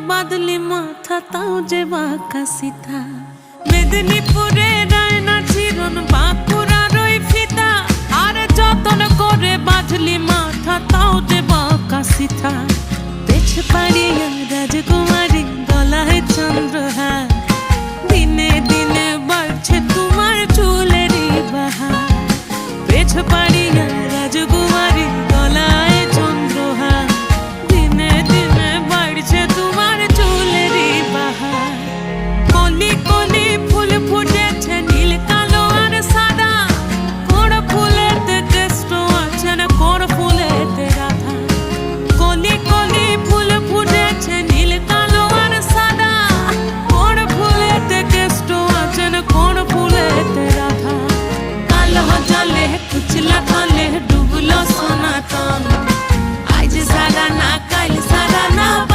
বাদলি মাথা তাও যে বাঁকা সিথা। মেদিনীপুরে রায়না চিরন বাঁকুড়ার ওই ফিতা, আর যতন করে বাঁধলি মাথা তাও যে বাঁকা সিথা। পেছ পায়